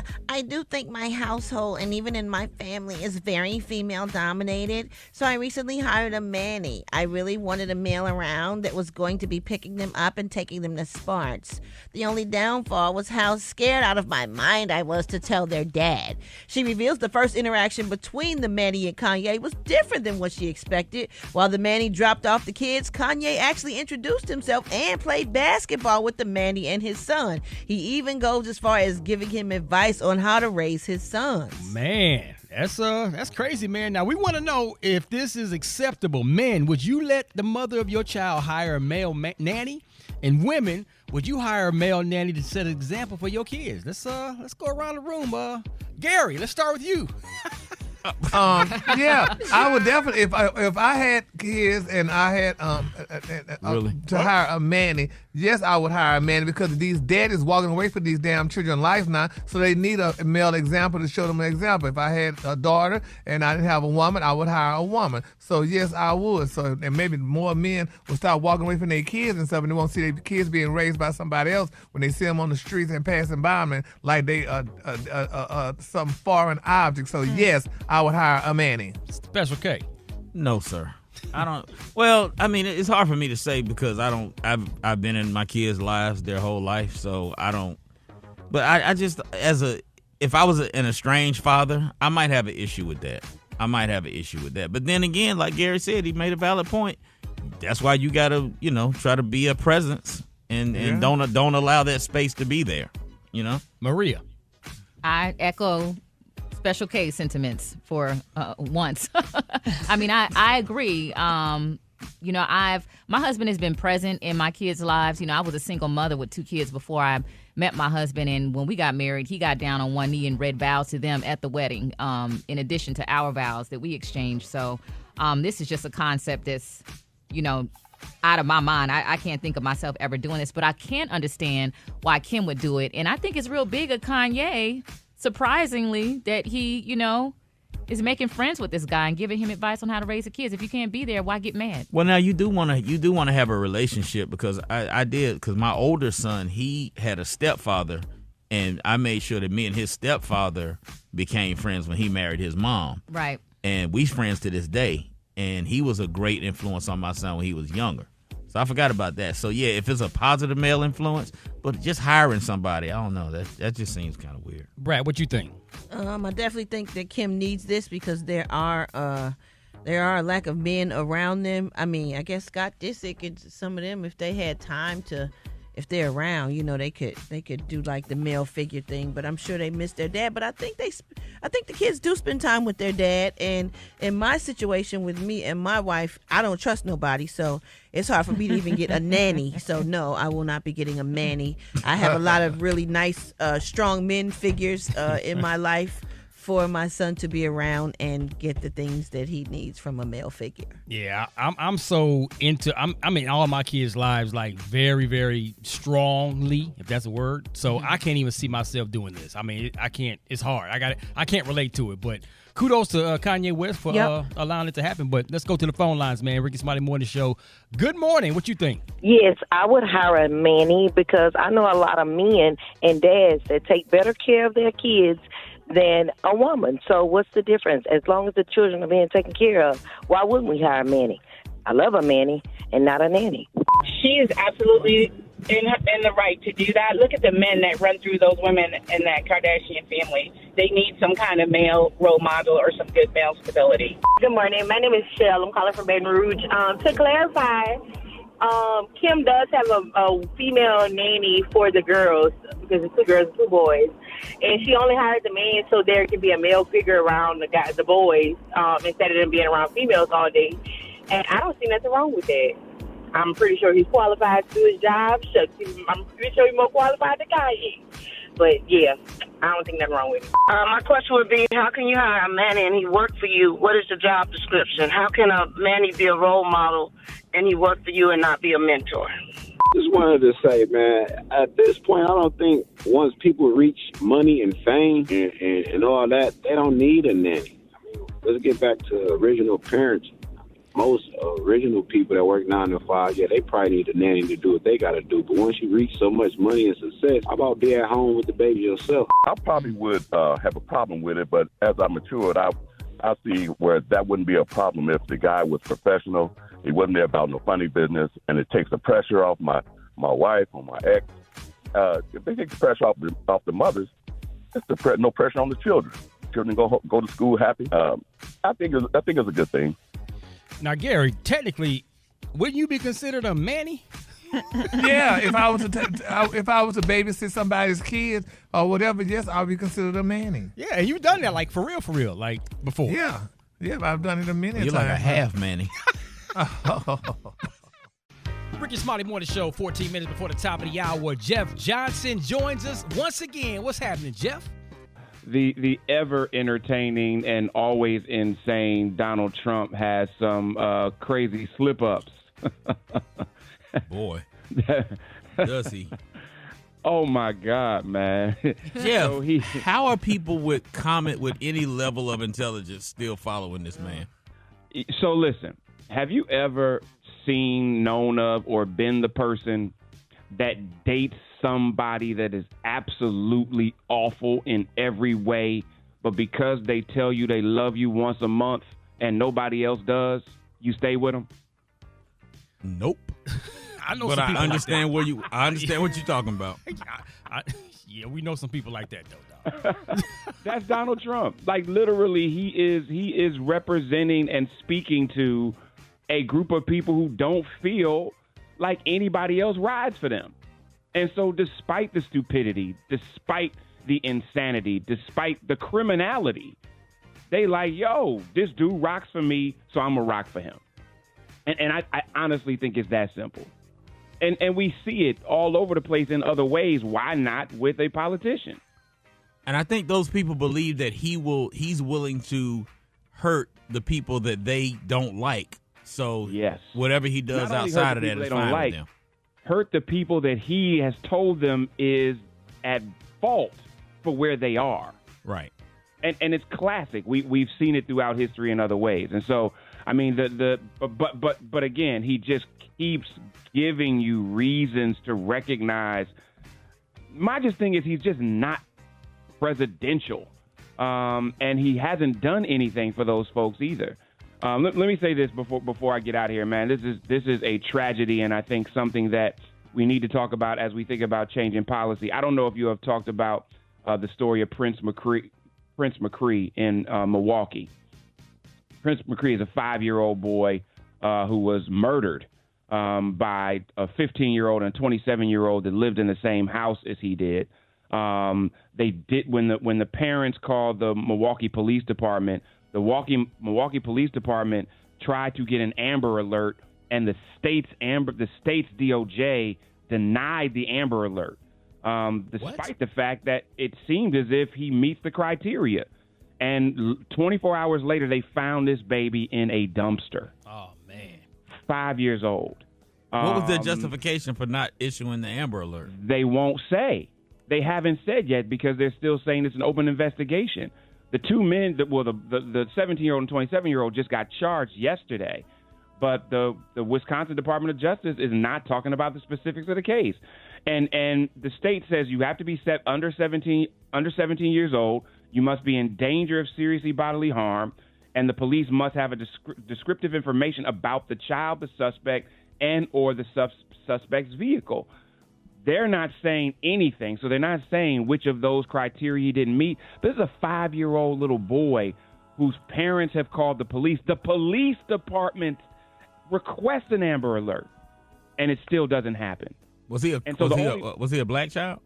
household and even in my family is very female dominated. So I recently hired a Manny. I really wanted a male around that was going to be picking them up and taking them to sports. The only downfall was how scared out of my mind I was to tell their dad. She reveals the first interaction between the Manny and Kanye was different than what she expected. While the Manny dropped off the kids, Kanye actually introduced himself and played basketball with the Manny and his son. He even goes as far as giving him advice on how to raise his sons. Man, that's crazy, man. Now, we want to know if this is acceptable. Men, would you let the mother of your child hire a male nanny? And women, would you hire a male nanny to set an example for your kids? Let's go around the room. Gary, let's start with you. Yeah, I would definitely if I had kids and I had Really? to hire a Manny. Yes, I would hire a Manny because these daddies walking away from these damn children life now, so they need a male example to show them an example. If I had a daughter and I didn't have a woman, I would hire a woman. So yes, I would. So and maybe more men will start walking away from their kids and stuff, and they won't see their kids being raised by somebody else when they see them on the streets and passing by them like they some foreign object. So yes, I would hire a Manny. Special K. No, sir. I don't. Well, I mean, it's hard for me to say because I've been in my kids' lives their whole life, so I don't. But I just if I was an estranged father, I might have an issue with that. But then again, like Gary said, he made a valid point. That's why you gotta, try to be a presence and don't allow that space to be there. Maria. I echo Special K sentiments for once. I mean, I agree. My husband has been present in my kids' lives. I was a single mother with 2 kids before I met my husband, and when we got married, he got down on one knee and read vows to them at the wedding, in addition to our vows that we exchanged. So this is just a concept that's, out of my mind. I can't think of myself ever doing this, but I can understand why Kim would do it. And I think it's real big of Kanye, surprisingly, that he, is making friends with this guy and giving him advice on how to raise the kids. If you can't be there, why get mad? Well, now you do want to have a relationship because I did, because my older son, he had a stepfather, and I made sure that me and his stepfather became friends when he married his mom. Right. And we friends to this day. And he was a great influence on my son when he was younger. So I forgot about that. So, yeah, if it's a positive male influence, but just hiring somebody, I don't know. That just seems kind of weird. Brad, what you think? I definitely think that Kim needs this because there are a lack of men around them. I mean, I guess Scott Disick and some of them, if they had time to, if they're around, they could do like the male figure thing. But I'm sure they miss their dad. But I think the kids do spend time with their dad. And in my situation with me and my wife, I don't trust nobody, so it's hard for me to even get a nanny. So no, I will not be getting a Manny. I have a lot of really nice, strong men figures in my life for my son to be around and get the things that he needs from a male figure. Yeah, I'm so into I'm in all of my kids' lives like very, very strongly, if that's a word. So I can't even see myself doing this. I mean, I can't. It's hard. I can't relate to it. But kudos to Kanye West for allowing it to happen. But let's go to the phone lines, man. Rickey Smiley Morning Show. Good morning. What you think? Yes, I would hire a Manny because I know a lot of men and dads that take better care of their kids than a woman. So what's the difference? As long as the children are being taken care of, why wouldn't we hire a Manny? I love a Manny and not a nanny. She is absolutely in the right to do that. Look at the men that run through those women in that Kardashian family. They need some kind of male role model or some good male stability. Good morning. My name is Shell. I'm calling from Baton Rouge. To clarify, Kim does have a female nanny for the girls because it's 2 girls and 2 boys. and she only hired the man so there can be a male figure around the boys, instead of them being around females all day. And I don't see nothing wrong with that. I'm pretty sure he's qualified to do his job. I'm pretty sure he's more qualified than Guy is. But yeah, I don't think nothing wrong with it. My question would be, how can you hire a Manny and he work for you? What is the job description? How can a Manny be a role model and he work for you and not be a mentor? Just wanted to say, man, at this point, I don't think once people reach money and fame and all that, they don't need a nanny. I mean, let's get back to original parents. Most original people that work 9 to 5, yeah, they probably need a nanny to do what they got to do. But once you reach so much money and success, how about be at home with the baby yourself? I probably would have a problem with it, but as I matured, I see where that wouldn't be a problem if the guy was professional. He wasn't there about no funny business, and it takes the pressure off my wife or my ex. If they take the pressure off the mothers, it's no pressure on the children. Children go to school happy. I think it's a good thing. Now, Gary, technically, wouldn't you be considered a Manny? Yeah, if I was to babysit somebody's kids or whatever, yes, I would be considered a Manny. Yeah, and you've done that like for real, like before. Yeah, I've done it a minute. You're like a half Manny. Rickey Smiley Morning Show, 14 minutes before the top of the hour. Jeff Johnson joins us once again. What's happening, Jeff? The ever entertaining and always insane Donald Trump has some crazy slip-ups. Boy, does he? Oh, my God, man. Jeff, how are people with any level of intelligence still following this man? So listen, have you ever seen, known of, or been the person that dates somebody that is absolutely awful in every way, but because they tell you they love you once a month and nobody else does, you stay with them? Nope. I know, but some I people understand like that. I understand what you're talking about. Yeah, we know some people like that though. That's Donald Trump. Like literally, he is representing and speaking to a group of people who don't feel like anybody else rides for them. And so despite the stupidity, despite the insanity, despite the criminality, they like, yo, this dude rocks for me, so I'm going to rock for him. And I honestly think it's that simple. And we see it all over the place in other ways. Why not with a politician? And I think those people believe that he's willing to hurt the people that they don't like. So yes, whatever he does outside of that is fine with them. Hurt the people that he has told them is at fault for where they are. Right. And it's classic. We've seen it throughout history in other ways. And so, I mean, but again, he just keeps giving you reasons to recognize. My just thing is he's just not presidential. And he hasn't done anything for those folks either. Let me say this before I get out of here, man. This is a tragedy, and I think something that we need to talk about as we think about changing policy. I don't know if you have talked about the story of Prince McCree in Milwaukee. Prince McCree is a 5-year-old boy who was murdered by a 15-year-old and a 27-year-old that lived in the same house as he did. They did when the parents called the Milwaukee Police Department. The Milwaukee Police Department tried to get an Amber Alert, and the state's DOJ denied the Amber Alert, despite the fact that it seemed as if he meets the criteria. And 24 hours later, they found this baby in a dumpster. Oh, man. 5 years old. What was their justification for not issuing the Amber Alert? They won't say. They haven't said yet because they're still saying it's an open investigation. The two men, the 17-year-old and 27-year-old just got charged yesterday, but the Wisconsin Department of Justice is not talking about the specifics of the case. And the state says you have to be set under 17 years old, you must be in danger of seriously bodily harm, and the police must have a descriptive information about the child, the suspect, and or the suspect's vehicle. They're not saying anything, so they're not saying which of those criteria he didn't meet. This is a 5-year-old little boy whose parents have called the police. The police department requests an Amber Alert, and it still doesn't happen. Was he a black child?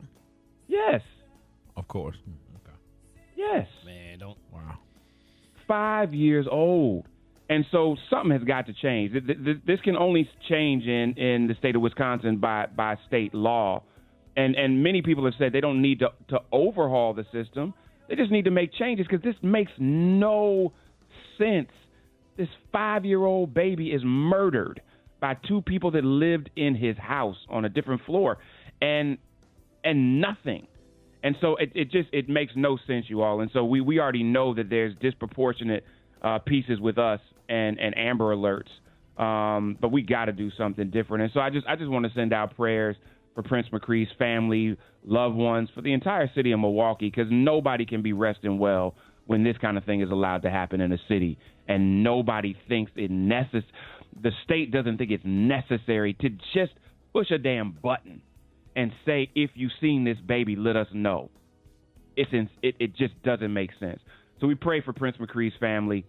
Yes. Of course. Yes. Man, don't. Wow. 5 years old. And so something has got to change. This can only change in the state of Wisconsin by state law. And many people have said they don't need to overhaul the system. They just need to make changes because this makes no sense. This 5-year-old baby is murdered by two people that lived in his house on a different floor and nothing. And so it makes no sense, you all. And so we already know that there's disproportionate pieces with us and Amber Alerts. But we got to do something different. And so I just want to send out prayers for Prince McCree's family, loved ones, for the entire city of Milwaukee, because nobody can be resting well when this kind of thing is allowed to happen in a city. And nobody thinks the state doesn't think it's necessary to just push a damn button and say, if you've seen this baby, let us know. It just doesn't make sense. So we pray for Prince McCree's family,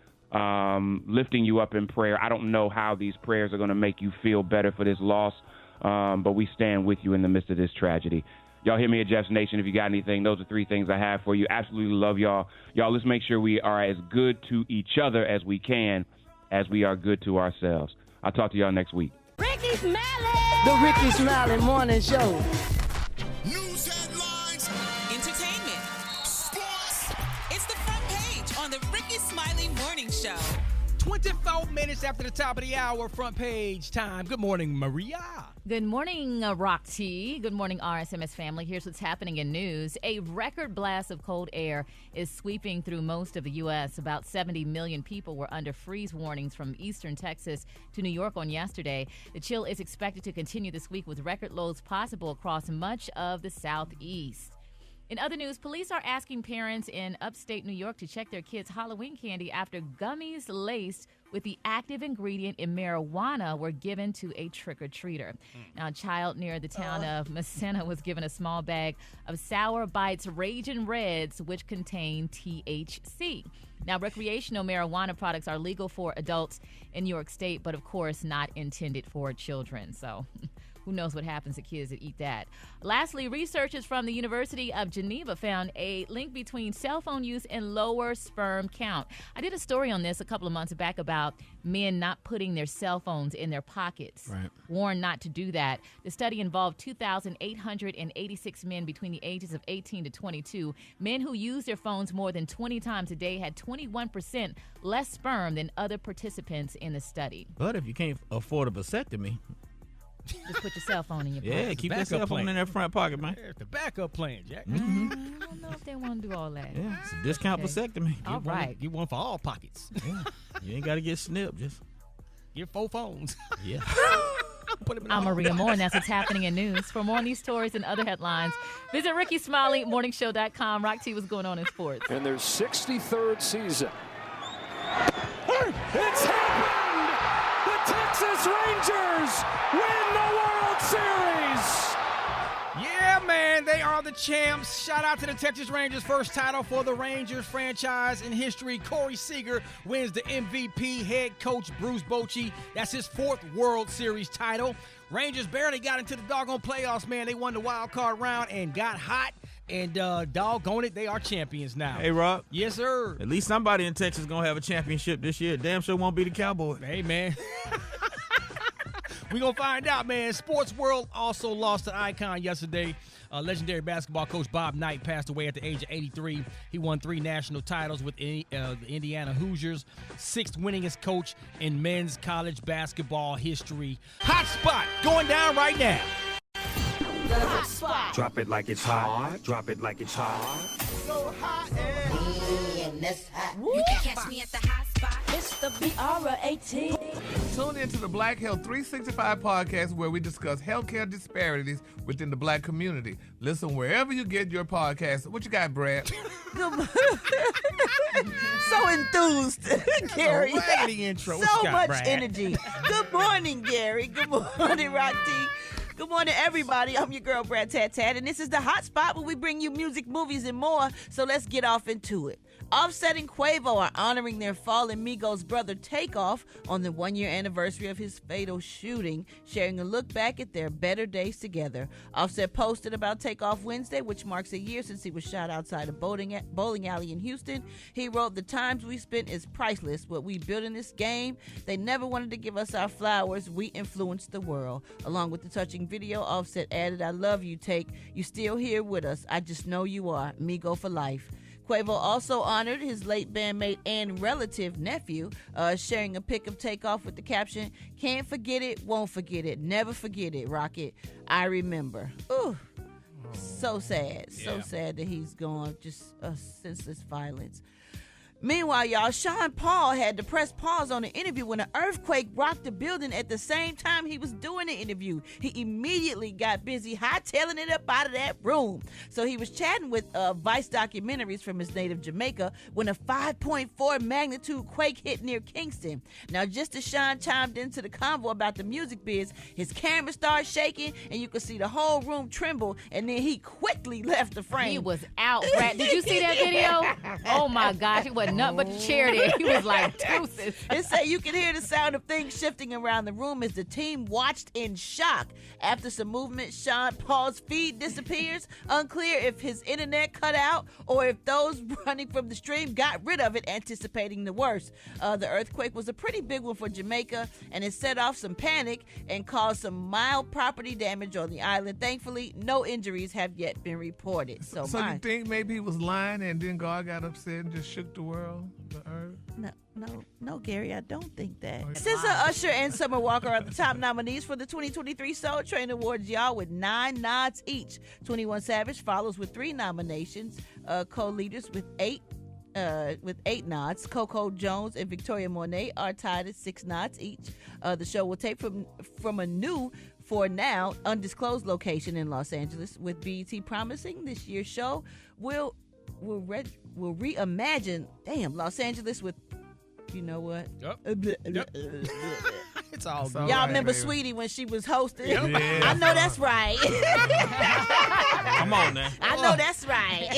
lifting you up in prayer. I don't know how these prayers are going to make you feel better for this loss, but we stand with you in the midst of this tragedy. Y'all hear me at Jeff's Nation. If you got anything, those are 3 things I have for you. Absolutely love y'all. Y'all, let's make sure we are as good to each other as we can, as we are good to ourselves. I'll talk to y'all next week. Rickey Smiley! The Rickey Smiley Morning Show. News headlines. Entertainment. Sports. It's the front page on the Rickey Smiley Morning Show. 24 minutes after the top of the hour, front page time. Good morning, Maria. Good morning, Rock T. Good morning, RSMS family. Here's what's happening in news. A record blast of cold air is sweeping through most of the U.S. About 70 million people were under freeze warnings from eastern Texas to New York on yesterday. The chill is expected to continue this week with record lows possible across much of the southeast. In other news, police are asking parents in upstate New York to check their kids' Halloween candy after gummies laced with the active ingredient in marijuana were given to a trick-or-treater. Now, a child near the town of Messina was given a small bag of Sour Bites Ragin' Reds, which contain THC. Now, recreational marijuana products are legal for adults in New York State, but of course not intended for children. So who knows what happens to kids that eat that. Lastly, researchers from the University of Geneva found a link between cell phone use and lower sperm count. I did a story on this a couple of months back about men not putting their cell phones in their pockets, warned not to do that. The study involved 2,886 men between the ages of 18 to 22. Men who used their phones more than 20 times a day had 21% less sperm than other participants in the study. But if you can't afford a vasectomy, just put your cell phone in your pocket. yeah, keep your cell phone in that front pocket, man. There's the backup plan, Jack. I don't know if they want to do all that. Yeah, it's a discount vasectomy. All right. Get one for all pockets. Yeah. You ain't got to get snipped. Just get 4 phones. Yeah. I'm Maria Moore, and that's what's happening in news. For more on these stories and other headlines, visit RickeySmileyMorningShow.com. Rock T, what's going on in sports? And their 63rd season. It's happened! The Texas Rangers win the World Series! Yeah, man, they are the champs. Shout out to the Texas Rangers. First title for the Rangers franchise in history. Corey Seager wins the MVP. Head coach Bruce Bochy, that's his 4th World Series title. Rangers barely got into the doggone playoffs, man. They won the wild card round and got hot. And doggone it, they are champions now. Hey, Rob. Yes, sir. At least somebody in Texas is going to have a championship this year. Damn sure won't be the Cowboys. Hey, man. We're going to find out, man. Sports World also lost an icon yesterday. Legendary basketball coach Bob Knight passed away at the age of 83. He won 3 national titles with the Indiana Hoosiers, 6th winningest coach in men's college basketball history. Hot spot going down right now. The hot spot. Drop it like it's hot. Drop it like it's hot. So hot and that's hot. You can catch me at the hot spot. It's the BR18. Tune into the Black Health 365 podcast where we discuss healthcare disparities within the black community. Listen wherever you get your podcast. What you got, Brad? So enthused, Gary. Raggedy intro. So much energy. Good morning, Gary. Good morning, Rocky. Good morning, everybody. I'm your girl, Brad Tat Tat, and this is the Hot Spot where we bring you music, movies, and more. So let's get off into it. Offset and Quavo are honoring their fallen Migos brother Takeoff on the 1-year anniversary of his fatal shooting, sharing a look back at their better days together. Offset posted about Takeoff Wednesday, which marks a year since he was shot outside a bowling alley in Houston. He wrote, "The times we spent is priceless. What we built in this game, they never wanted to give us our flowers. We influenced the world." Along with the touching video, Offset added, "I love you, Take. You still here with us. I just know you are. Migo for life." Quavo also honored his late bandmate and relative nephew, sharing a pic of Takeoff with the caption, "Can't forget it, won't forget it, never forget it, Rocket. I remember." Ooh, so sad. So sad that he's gone. Just senseless violence. Meanwhile, y'all, Sean Paul had to press pause on an interview when an earthquake rocked the building at the same time he was doing the interview. He immediately got busy hightailing it up out of that room. So he was chatting with Vice documentaries from his native Jamaica when a 5.4 magnitude quake hit near Kingston. Now, just as Sean chimed into the convo about the music biz, his camera started shaking and you could see the whole room tremble, and then he quickly left the frame. He was out, Brad. Did you see that video? Oh my gosh, it wasn't nothing but the chair there. He was like, deuces. It said you could hear the sound of things shifting around the room as the team watched in shock. After some movement, Sean Paul's feed disappears. Unclear if his internet cut out or if those running from the stream got rid of it, anticipating the worst. The earthquake was a pretty big one for Jamaica, and it set off some panic and caused some mild property damage on the island. Thankfully, no injuries have yet been reported. So you think maybe he was lying and then God got upset and just shook the world? The earth? No, Gary, I don't think that. SZA, Usher, and Summer Walker are the top nominees for the 2023 Soul Train Awards, y'all, with 9 nods each. 21 Savage follows with 3 nominations. Co-leaders with 8 nods. Coco Jones and Victoria Monet are tied at 6 nods each. The show will tape from a new, for now, undisclosed location in Los Angeles, with BET promising this year's show will reimagine, Los Angeles with, you know what? It's all good. Y'all remember Sweetie when she was hosting? Yep. Yeah. I know that's right. Come on now. I know that's right.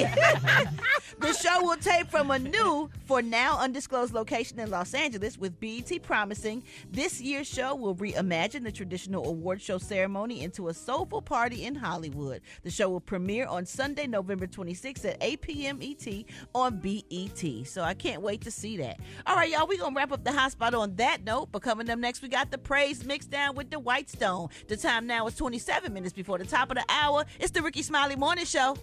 The show will tape from a new, for now undisclosed location in Los Angeles, with BET promising this year's show will reimagine the traditional award show ceremony into a soulful party in Hollywood. The show will premiere on Sunday, November 26th at 8 p.m. ET on BET. So I can't wait to see that. All right, y'all, we're going to wrap up the hot spot on that note. But coming up next, we got the praise mixed down with the White Stone. The time now is 27 minutes before the top of the hour. It's the Rickey Smiley Morning Show.